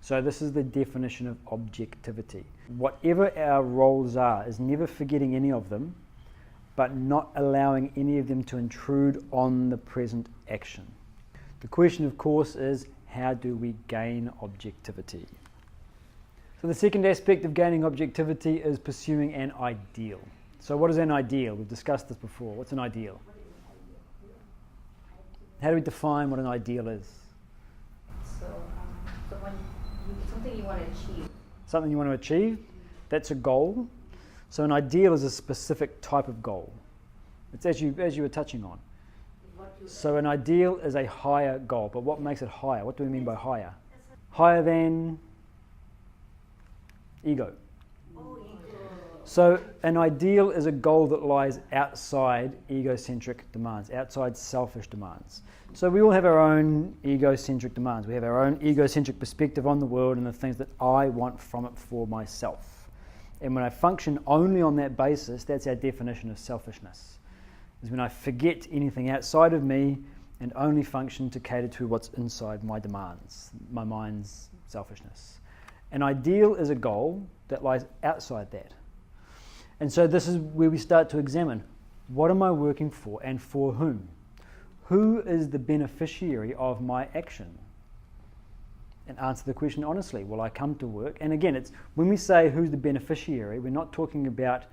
So this is the definition of objectivity. Whatever our roles are is never forgetting any of them, but not allowing any of them to intrude on the present action. The question, of course, is how do we gain objectivity? So the second aspect of gaining objectivity is pursuing an ideal. So what is an ideal? We've discussed this before. What's an ideal? How do we define what an ideal is? So when something you want to achieve. Something you want to achieve, that's a goal. So an ideal is a specific type of goal. It's as you were touching on. So an ideal is a higher goal, but what makes it higher? What do we mean by higher? Higher than ego. So an ideal is a goal that lies outside egocentric demands, outside selfish demands. So we all have our own egocentric demands. We have our own egocentric perspective on the world and the things that I want from it for myself. And when I function only on that basis, that's our definition of selfishness. Is when I forget anything outside of me and only function to cater to what's inside my demands, my mind's selfishness. An ideal is a goal that lies outside that. And so this is where we start to examine, what am I working for and for whom? Who is the beneficiary of my action? And answer the question honestly. Well, I come to work, and again, it's when we say who's the beneficiary, we're not talking about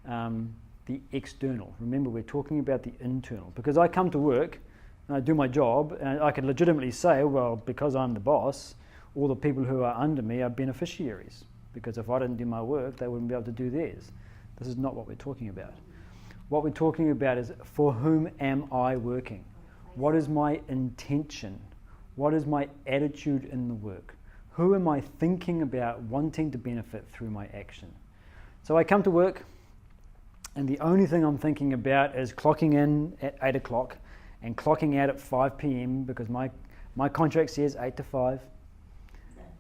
the external. Remember, we're talking about the internal. Because I come to work and I do my job, and I can legitimately say, well, because I'm the boss, all the people who are under me are beneficiaries. Because if I didn't do my work, they wouldn't be able to do theirs. This is not what we're talking about. What we're talking about is, for whom am I working? What is my intention? What is my attitude in the work? Who am I thinking about wanting to benefit through my action? So I come to work, and the only thing I'm thinking about is clocking in at 8 o'clock and clocking out at 5 p.m. because my contract says 8 to 5,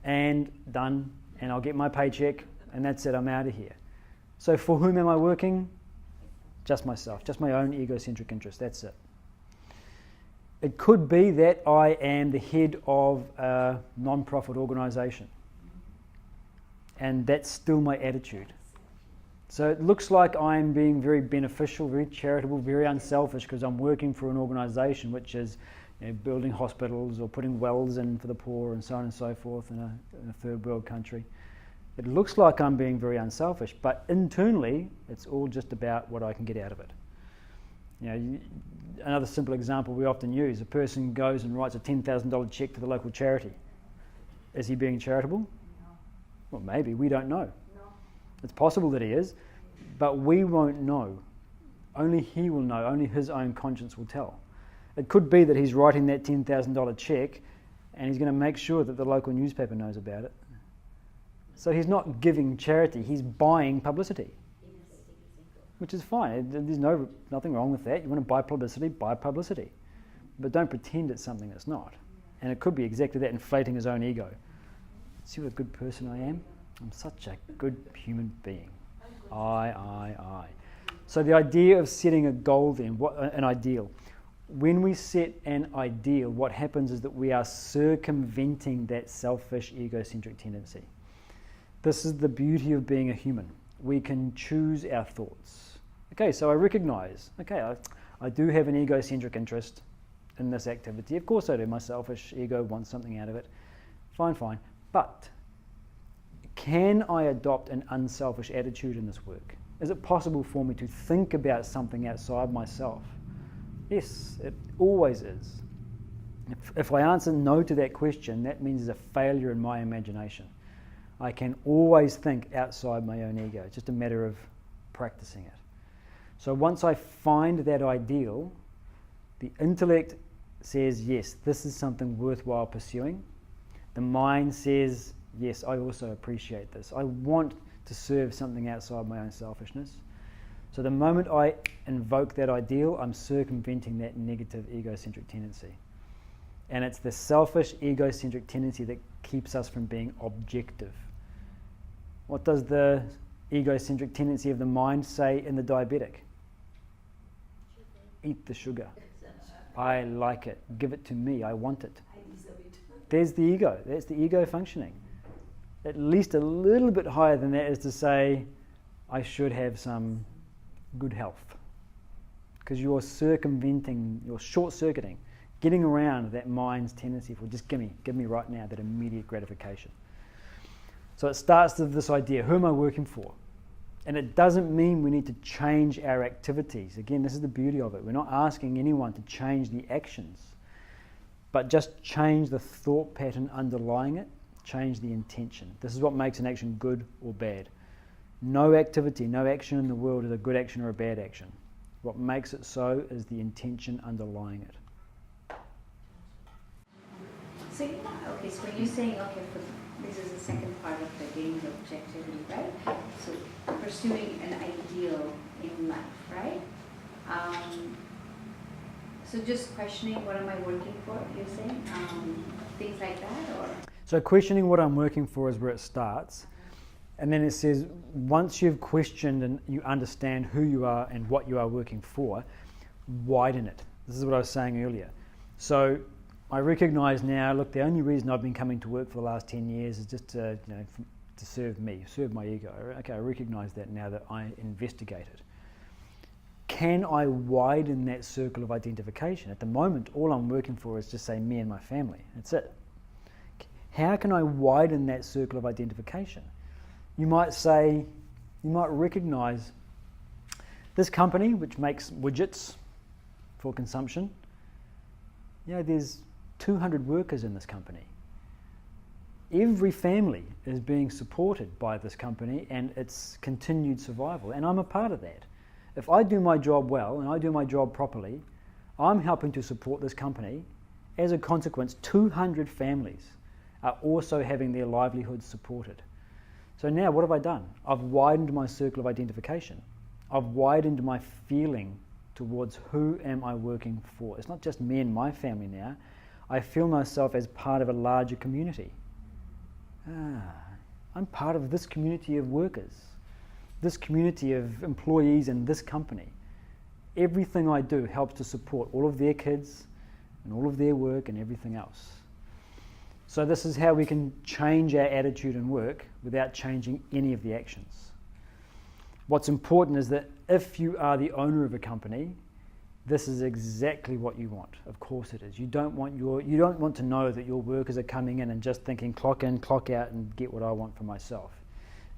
and done, and I'll get my paycheck, and that's it, I'm out of here. So for whom am I working? Just myself, just my own egocentric interest, that's it. It could be that I am the head of a non-profit organisation, and that's still my attitude. So it looks like I'm being very beneficial, very charitable, very unselfish because I'm working for an organisation which is building hospitals or putting wells in for the poor and so on and so forth in a third world country. It looks like I'm being very unselfish, but internally it's all just about what I can get out of it. Another simple example we often use, a person goes and writes a $10,000 check to the local charity. Is he being charitable? No. Well, maybe, we don't know. No. It's possible that he is, but we won't know. Only he will know, only his own conscience will tell. It could be that he's writing that $10,000 check and he's going to make sure that the local newspaper knows about it. So he's not giving charity, he's buying publicity. Which is fine. There's nothing wrong with that. You want to buy publicity, but don't pretend it's something that's not. And it could be exactly that, inflating his own ego. See what a good person I am? I'm such a good human being. I. So the idea of setting a goal then, an ideal. When we set an ideal, what happens is that we are circumventing that selfish egocentric tendency. This is the beauty of being a human. We can choose our thoughts. Okay, so I recognize, I do have an egocentric interest in this activity. Of course I do. My selfish ego wants something out of it. Fine. But can I adopt an unselfish attitude in this work? Is it possible for me to think about something outside myself? Yes, it always is. If I answer no to that question, that means there's a failure in my imagination. I can always think outside my own ego. It's just a matter of practicing it. So once I find that ideal, the intellect says, yes, this is something worthwhile pursuing. The mind says, yes, I also appreciate this. I want to serve something outside my own selfishness. So the moment I invoke that ideal, I'm circumventing that negative egocentric tendency. And it's the selfish egocentric tendency that keeps us from being objective. What does the egocentric tendency of the mind say in the diabetic? Eat the sugar. I like it. Give it to me. I want it. There's the ego. That's the ego functioning. At least a little bit higher than that is to say, I should have some good health. Because you're circumventing, you're short-circuiting, getting around that mind's tendency for just give me right now that immediate gratification. So it starts with this idea, who am I working for? And it doesn't mean we need to change our activities. Again, this is the beauty of it. We're not asking anyone to change the actions, but just change the thought pattern underlying it, change the intention. This is what makes an action good or bad. No activity, no action in the world is a good action or a bad action. What makes it so is the intention underlying it. So, okay, so when you're saying, this is the second part of the game of objectivity, right? So pursuing an ideal in life, right? So just questioning what am I working for, you're saying? Things like that, or? So questioning what I'm working for is where it starts. And then it says, once you've questioned and you understand who you are and what you are working for, widen it. This is what I was saying earlier. So I recognize now, look, the only reason I've been coming to work for the last 10 years is just to serve me, serve my ego. Okay, I recognize that now that I investigate it. Can I widen that circle of identification? At the moment, all I'm working for is just say me and my family. That's it. How can I widen that circle of identification? You might say, you might recognize this company which makes widgets for consumption. There's 200 workers in this company. Every family is being supported by this company and its continued survival, and I'm a part of that. If I do my job well and I do my job properly, I'm helping to support this company. As a consequence, 200 families are also having their livelihoods supported. So now what have I done? I've widened my circle of identification. I've widened my feeling towards who am I working for. It's not just me and my family now. I feel myself as part of a larger community. I'm part of this community of workers, this community of employees in this company. Everything I do helps to support all of their kids and all of their work and everything else. So this is how we can change our attitude and work without changing any of the actions. What's important is that if you are the owner of a company, this is exactly what you want. Of course it is. You don't want to know that your workers are coming in and just thinking clock in, clock out and get what I want for myself.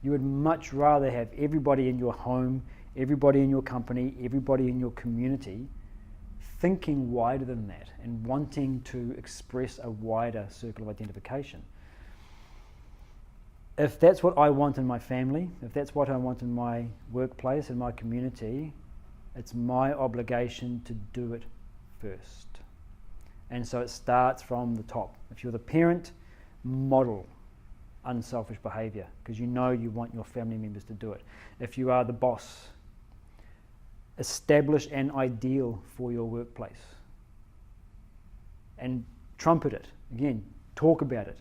You would much rather have everybody in your home, everybody in your company, everybody in your community thinking wider than that and wanting to express a wider circle of identification. If that's what I want in my family, if that's what I want in my workplace, in my community, it's my obligation to do it first. And so it starts from the top. If you're the parent, model unselfish behavior because you know you want your family members to do it. If you are the boss, establish an ideal for your workplace and trumpet it. Again, talk about it,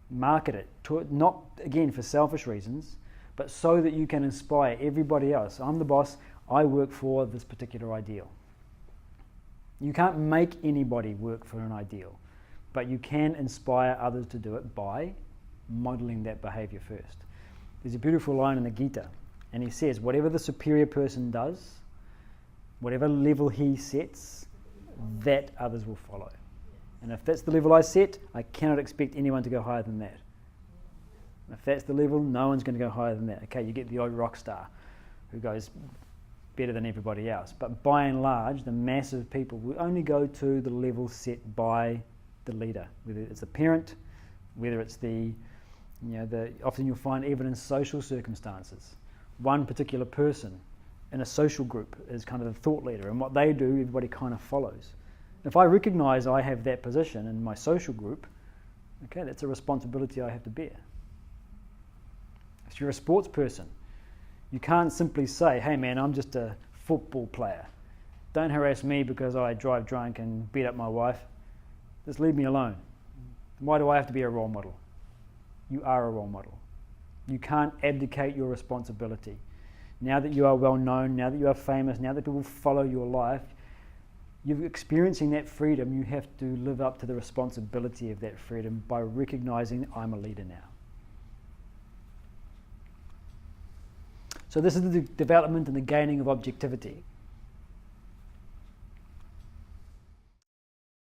market it, not again for selfish reasons, but so that you can inspire everybody else. I'm the boss, I work for this particular ideal. You can't make anybody work for an ideal, but you can inspire others to do it by modeling that behavior first. There's a beautiful line in the Gita, and he says, whatever the superior person does, whatever level he sets, that others will follow. And if that's the level I set, I cannot expect anyone to go higher than that. If that's the level, no one's going to go higher than that. Okay, you get the old rock star who goes better than everybody else. But by and large, the mass of people will only go to the level set by the leader, whether it's the parent, whether it's often you'll find evidence social circumstances. One particular person in a social group is kind of the thought leader, and what they do, everybody kind of follows. If I recognize I have that position in my social group, okay, that's a responsibility I have to bear. If you're a sports person, you can't simply say, hey man, I'm just a football player. Don't harass me because I drive drunk and beat up my wife. Just leave me alone. Why do I have to be a role model? You are a role model. You can't abdicate your responsibility. Now that you are well known, now that you are famous, now that people follow your life, you're experiencing that freedom. You have to live up to the responsibility of that freedom by recognizing I'm a leader now. So this is the development and the gaining of objectivity.